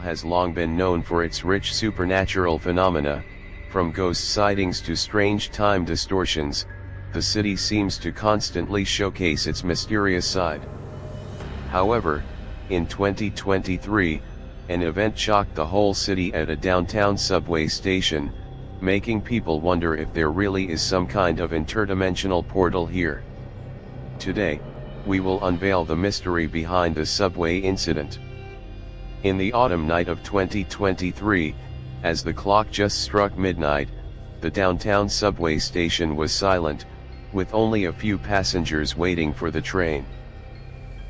has long been known for its rich supernatural phenomena, from ghost sightings to strange time distortions. The city seems to constantly showcase its mysterious side. However, in 2023, an event shocked the whole city at a downtown subway station, making people wonder if there really is some kind of interdimensional portal here. Today, we will unveil the mystery behind the subway incident. In the autumn night of 2023, as the clock just struck midnight, the downtown subway station was silent, with only a few passengers waiting for the train.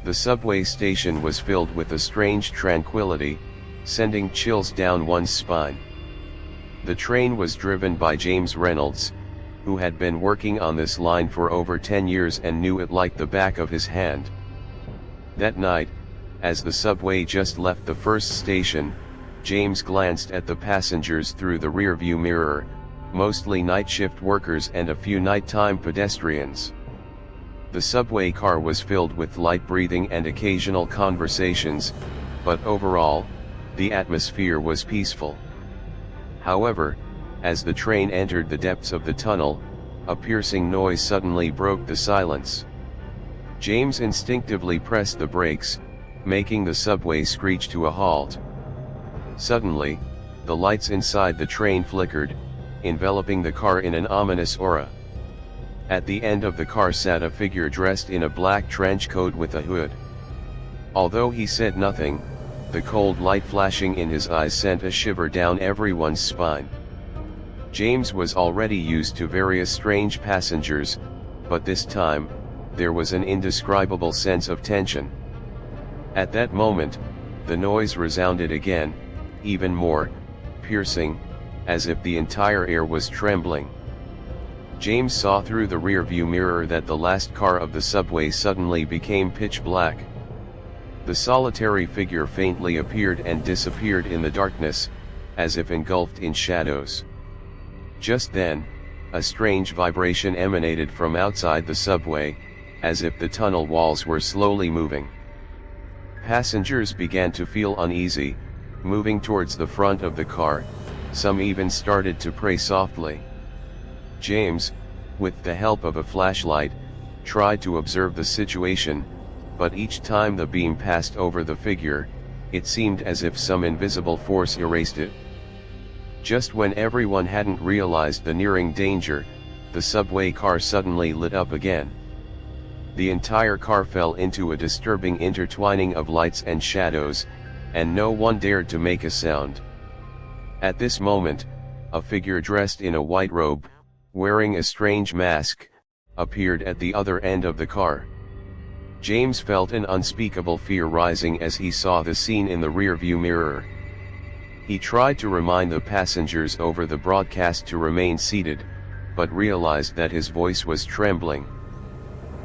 The subway station was filled with a strange tranquility, sending chills down one's spine. The train was driven by James Reynolds, who had been working on this line for over 10 years and knew it like the back of his hand. That night, as the subway just left the first station, James glanced at the passengers through the rearview mirror, mostly night shift workers and a few nighttime pedestrians. The subway car was filled with light breathing and occasional conversations, but overall, the atmosphere was peaceful. However, as the train entered the depths of the tunnel, a piercing noise suddenly broke the silence. James instinctively pressed the brakes, making the subway screech to a halt. Suddenly, the lights inside the train flickered, enveloping the car in an ominous aura. At the end of the car sat a figure dressed in a black trench coat with a hood. Although he said nothing, the cold light flashing in his eyes sent a shiver down everyone's spine. James was already used to various strange passengers, but this time, there was an indescribable sense of tension. At that moment, the noise resounded again, even more piercing, as if the entire air was trembling. James saw through the rearview mirror that the last car of the subway suddenly became pitch black. The solitary figure faintly appeared and disappeared in the darkness, as if engulfed in shadows. Just then, a strange vibration emanated from outside the subway, as if the tunnel walls were slowly moving. Passengers began to feel uneasy, moving towards the front of the car. Some even started to pray softly. James, with the help of a flashlight, tried to observe the situation, but each time the beam passed over the figure, it seemed as if some invisible force erased it. Just when everyone hadn't realized the nearing danger, the subway car suddenly lit up again. The entire car fell into a disturbing intertwining of lights and shadows, and no one dared to make a sound. At this moment, a figure dressed in a white robe, wearing a strange mask, appeared at the other end of the car. James felt an unspeakable fear rising as he saw the scene in the rearview mirror. He tried to remind the passengers over the broadcast to remain seated, but realized that his voice was trembling.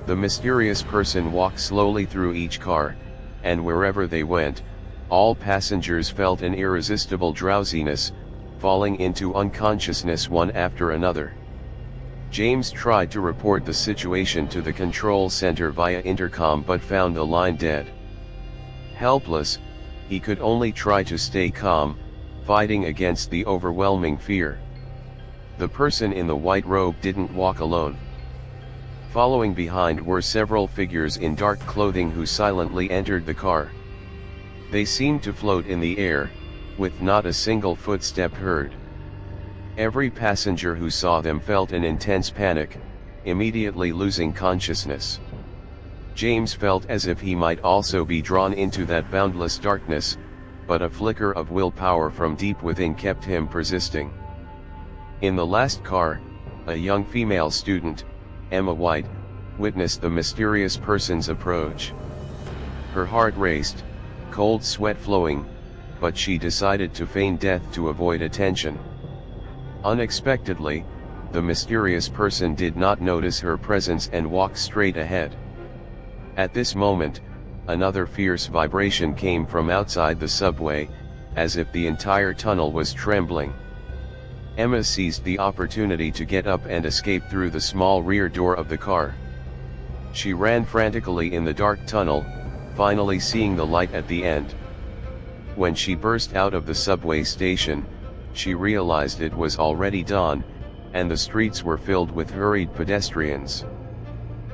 The mysterious person walked slowly through each car, and wherever they went, all passengers felt an irresistible drowsiness, falling into unconsciousness one after another. James tried to report the situation to the control center via intercom but found the line dead. Helpless, he could only try to stay calm, fighting against the overwhelming fear. The person in the white robe didn't walk alone. Following behind were several figures in dark clothing who silently entered the car. They seemed to float in the air, with not a single footstep heard. Every passenger who saw them felt an intense panic, immediately losing consciousness. James felt as if he might also be drawn into that boundless darkness, but a flicker of willpower from deep within kept him persisting. In the last car, a young female student, Emma White, witnessed the mysterious person's approach. Her heart raced, cold sweat flowing, but she decided to feign death to avoid attention. Unexpectedly, the mysterious person did not notice her presence and walked straight ahead. At this moment, another fierce vibration came from outside the subway, as if the entire tunnel was trembling. Emma seized the opportunity to get up and escape through the small rear door of the car. She ran frantically in the dark tunnel, finally seeing the light at the end. When she burst out of the subway station, she realized it was already dawn, and the streets were filled with hurried pedestrians.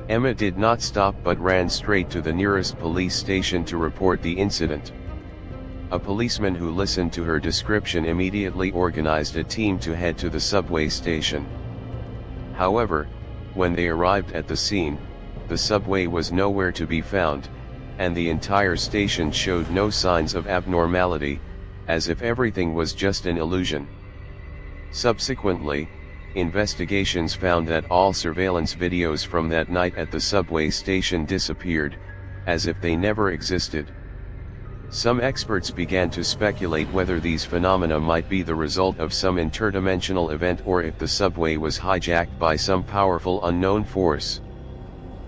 Emma did not stop but ran straight to the nearest police station to report the incident. A policeman who listened to her description immediately organized a team to head to the subway station. However, when they arrived at the scene, the subway was nowhere to be found, and the entire station showed no signs of abnormality, as if everything was just an illusion. Subsequently, investigations found that all surveillance videos from that night at the subway station disappeared, as if they never existed. Some experts began to speculate whether these phenomena might be the result of some interdimensional event or if the subway was hijacked by some powerful unknown force.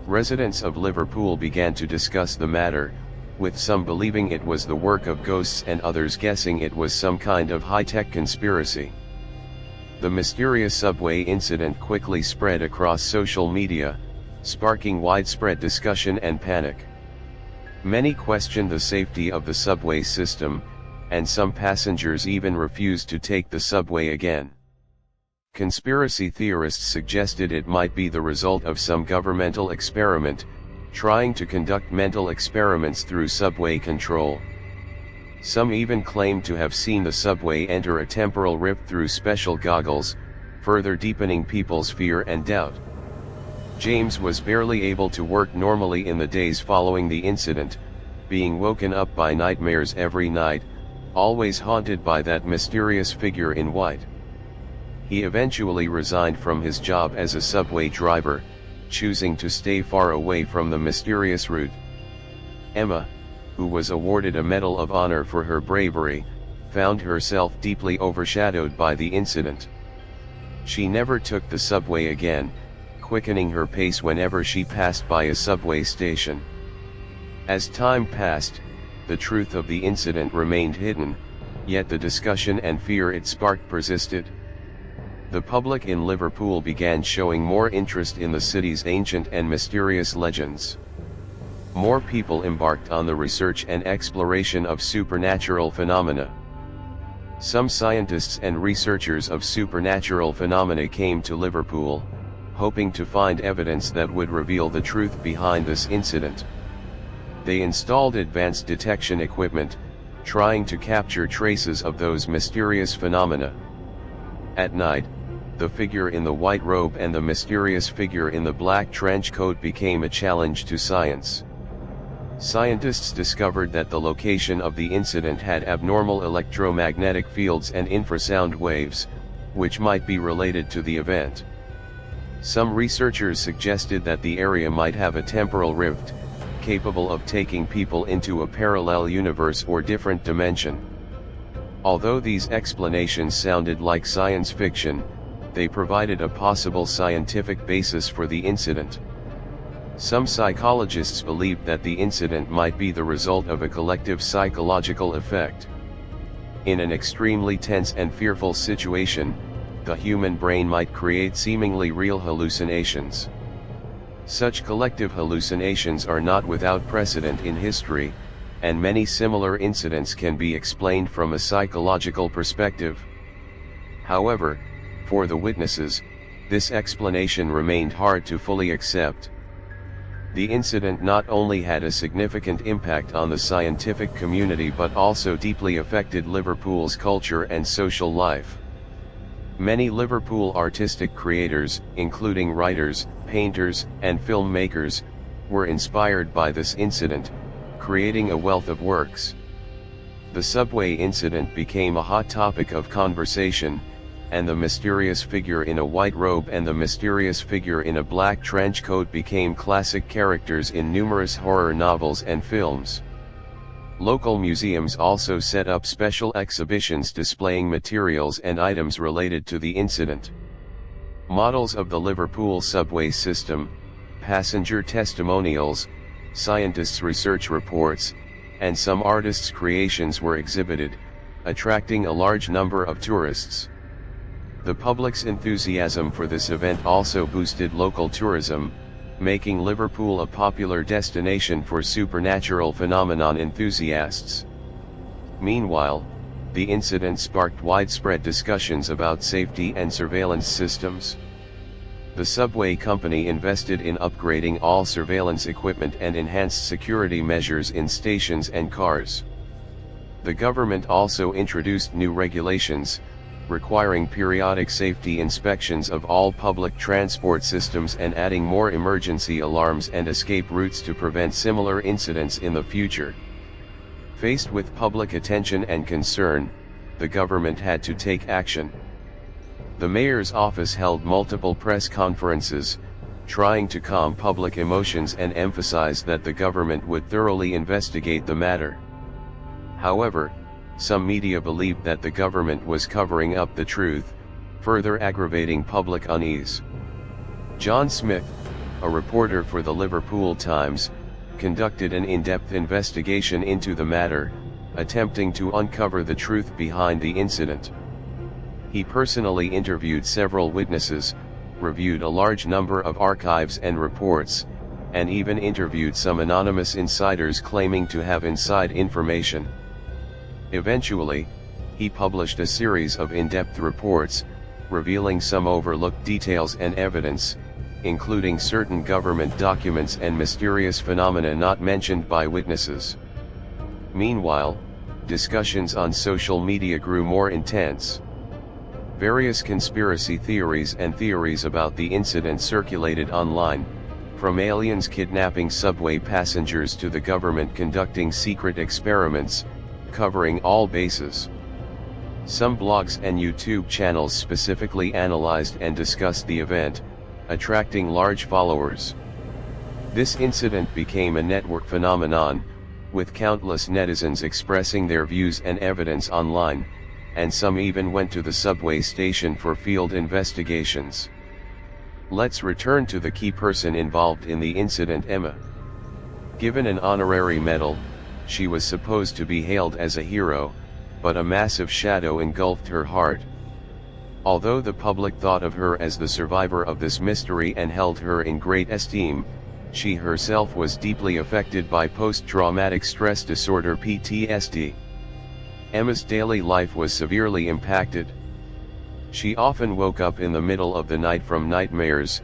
Residents of Liverpool began to discuss the matter, with some believing it was the work of ghosts and others guessing it was some kind of high-tech conspiracy. The mysterious subway incident quickly spread across social media, sparking widespread discussion and panic. Many questioned the safety of the subway system, and some passengers even refused to take the subway again. Conspiracy theorists suggested it might be the result of some governmental experiment, trying to conduct mental experiments through subway control. Some even claimed to have seen the subway enter a temporal rift through special goggles, further deepening people's fear and doubt. James was barely able to work normally in the days following the incident, being woken up by nightmares every night, always haunted by that mysterious figure in white. He eventually resigned from his job as a subway driver, choosing to stay far away from the mysterious route. Emma, who was awarded a Medal of Honor for her bravery, found herself deeply overshadowed by the incident. She never took the subway again, quickening her pace whenever she passed by a subway station. As time passed, the truth of the incident remained hidden, yet the discussion and fear it sparked persisted. The public in Liverpool began showing more interest in the city's ancient and mysterious legends. More people embarked on the research and exploration of supernatural phenomena. Some scientists and researchers of supernatural phenomena came to Liverpool, hoping to find evidence that would reveal the truth behind this incident. They installed advanced detection equipment, trying to capture traces of those mysterious phenomena. At night, the figure in the white robe and the mysterious figure in the black trench coat became a challenge to science. Scientists discovered that the location of the incident had abnormal electromagnetic fields and infrasound waves, which might be related to the event. Some researchers suggested that the area might have a temporal rift, capable of taking people into a parallel universe or different dimension. Although these explanations sounded like science fiction, they provided a possible scientific basis for the incident. Some psychologists believed that the incident might be the result of a collective psychological effect. In an extremely tense and fearful situation, the human brain might create seemingly real hallucinations. Such collective hallucinations are not without precedent in history, and many similar incidents can be explained from a psychological perspective. However, for the witnesses, this explanation remained hard to fully accept. The incident not only had a significant impact on the scientific community but also deeply affected Liverpool's culture and social life. Many Liverpool artistic creators, including writers, painters, and filmmakers, were inspired by this incident, creating a wealth of works. The subway incident became a hot topic of conversation, and the mysterious figure in a white robe and the mysterious figure in a black trench coat became classic characters in numerous horror novels and films. Local museums also set up special exhibitions displaying materials and items related to the incident. Models of the Liverpool subway system, passenger testimonials, scientists' research reports, and some artists' creations were exhibited, attracting a large number of tourists. The public's enthusiasm for this event also boosted local tourism, making Liverpool a popular destination for supernatural phenomenon enthusiasts. Meanwhile, the incident sparked widespread discussions about safety and surveillance systems. The subway company invested in upgrading all surveillance equipment and enhanced security measures in stations and cars. The government also introduced new regulations, requiring periodic safety inspections of all public transport systems and adding more emergency alarms and escape routes to prevent similar incidents in the future. Faced with public attention and concern, the government had to take action. The mayor's office held multiple press conferences, trying to calm public emotions and emphasize that the government would thoroughly investigate the matter. However, some media believed that the government was covering up the truth, further aggravating public unease. John Smith, a reporter for the Liverpool Times, conducted an in-depth investigation into the matter, attempting to uncover the truth behind the incident. He personally interviewed several witnesses, reviewed a large number of archives and reports, and even interviewed some anonymous insiders claiming to have inside information. Eventually, he published a series of in-depth reports, revealing some overlooked details and evidence, including certain government documents and mysterious phenomena not mentioned by witnesses. Meanwhile, discussions on social media grew more intense. Various conspiracy theories and theories about the incident circulated online, from aliens kidnapping subway passengers to the government conducting secret experiments, covering all bases. Some blogs and YouTube channels specifically analyzed and discussed the event, attracting large followers. This incident became a network phenomenon, with countless netizens expressing their views and evidence online, and some even went to the subway station for field investigations. Let's return to the key person involved in the incident, Emma. Given an honorary medal, she was supposed to be hailed as a hero, but a massive shadow engulfed her heart. Although the public thought of her as the survivor of this mystery and held her in great esteem, she herself was deeply affected by post-traumatic stress disorder (PTSD). Emma's daily life was severely impacted. She often woke up in the middle of the night from nightmares,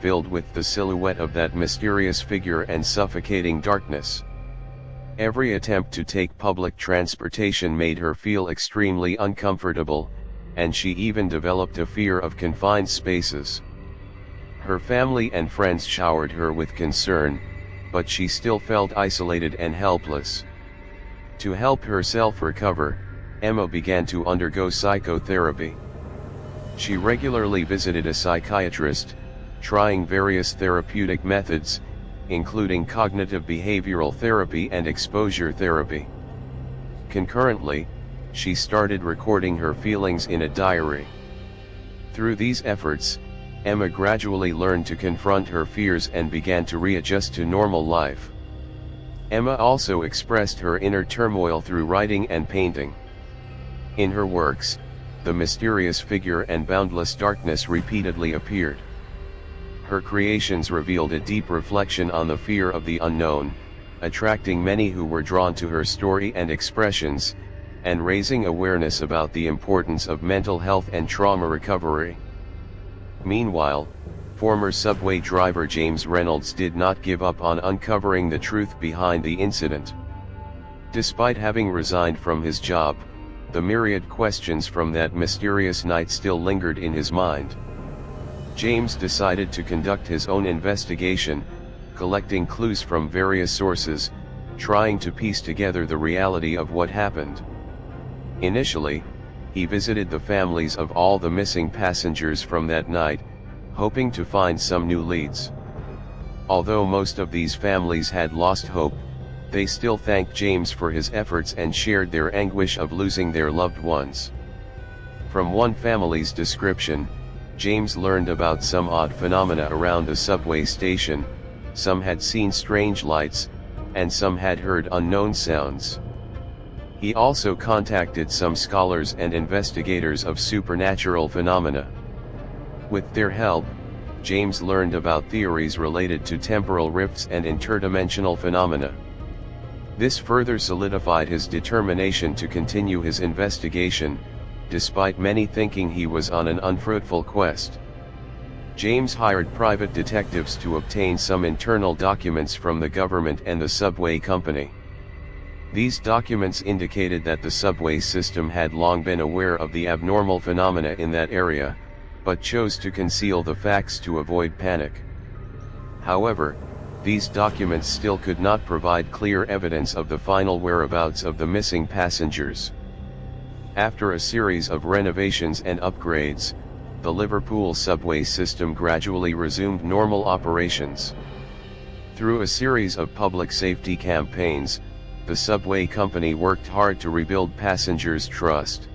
filled with the silhouette of that mysterious figure and suffocating darkness. Every attempt to take public transportation made her feel extremely uncomfortable, and she even developed a fear of confined spaces. Her family and friends showered her with concern, but she still felt isolated and helpless. To help herself recover, Emma began to undergo psychotherapy. She regularly visited a psychiatrist, trying various therapeutic methods, including cognitive behavioral therapy and exposure therapy. Concurrently, she started recording her feelings in a diary. Through these efforts, Emma gradually learned to confront her fears and began to readjust to normal life. Emma also expressed her inner turmoil through writing and painting. In her works, the mysterious figure and boundless darkness repeatedly appeared. Her creations revealed a deep reflection on the fear of the unknown, attracting many who were drawn to her story and expressions, and raising awareness about the importance of mental health and trauma recovery. Meanwhile, former subway driver James Reynolds did not give up on uncovering the truth behind the incident. Despite having resigned from his job, the myriad questions from that mysterious night still lingered in his mind. James decided to conduct his own investigation, collecting clues from various sources, trying to piece together the reality of what happened. Initially, he visited the families of all the missing passengers from that night, hoping to find some new leads. Although most of these families had lost hope, they still thanked James for his efforts and shared their anguish of losing their loved ones. From one family's description, James learned about some odd phenomena around the subway station. Some had seen strange lights, and some had heard unknown sounds. He also contacted some scholars and investigators of supernatural phenomena. With their help, James learned about theories related to temporal rifts and interdimensional phenomena. This further solidified his determination to continue his investigation, despite many thinking he was on an unfruitful quest. James hired private detectives to obtain some internal documents from the government and the subway company. These documents indicated that the subway system had long been aware of the abnormal phenomena in that area, but chose to conceal the facts to avoid panic. However, these documents still could not provide clear evidence of the final whereabouts of the missing passengers. After a series of renovations and upgrades, the Liverpool subway system gradually resumed normal operations. Through a series of public safety campaigns, the subway company worked hard to rebuild passengers' trust.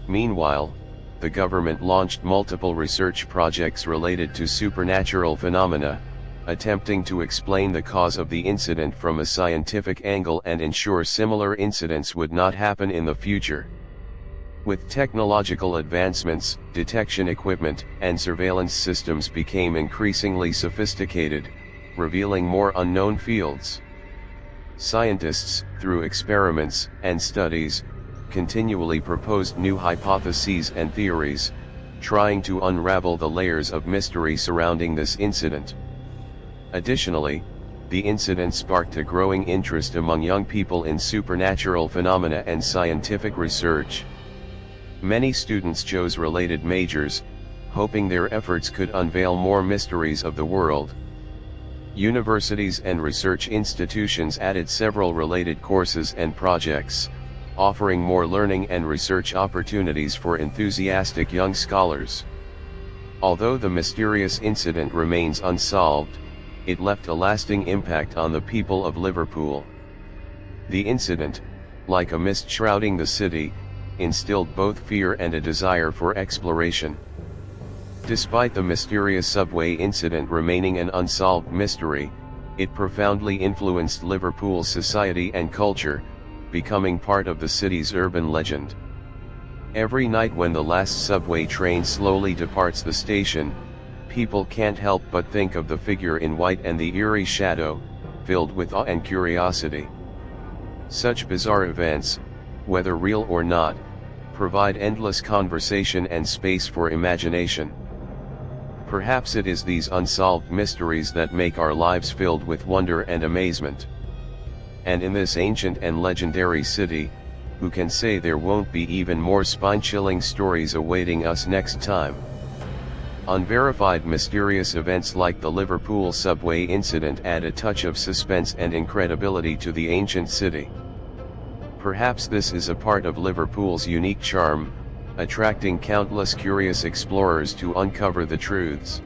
Meanwhile, the government launched multiple research projects related to supernatural phenomena, attempting to explain the cause of the incident from a scientific angle and ensure similar incidents would not happen in the future. With technological advancements, detection equipment and surveillance systems became increasingly sophisticated, revealing more unknown fields. Scientists, through experiments and studies, continually proposed new hypotheses and theories, trying to unravel the layers of mystery surrounding this incident. Additionally, the incident sparked a growing interest among young people in supernatural phenomena and scientific research. Many students chose related majors, hoping their efforts could unveil more mysteries of the world. Universities and research institutions added several related courses and projects, offering more learning and research opportunities for enthusiastic young scholars. Although the mysterious incident remains unsolved, it left a lasting impact on the people of Liverpool. The incident, like a mist shrouding the city, instilled both fear and a desire for exploration. Despite the mysterious subway incident remaining an unsolved mystery, it profoundly influenced Liverpool's society and culture, becoming part of the city's urban legend. Every night when the last subway train slowly departs the station, people can't help but think of the figure in white and the eerie shadow, filled with awe and curiosity. Such bizarre events, whether real or not, provide endless conversation and space for imagination. Perhaps it is these unsolved mysteries that make our lives filled with wonder and amazement. And in this ancient and legendary city, who can say there won't be even more spine-chilling stories awaiting us next time? Unverified mysterious events like the Liverpool subway incident add a touch of suspense and incredibility to the ancient city. Perhaps this is a part of Liverpool's unique charm, attracting countless curious explorers to uncover the truths.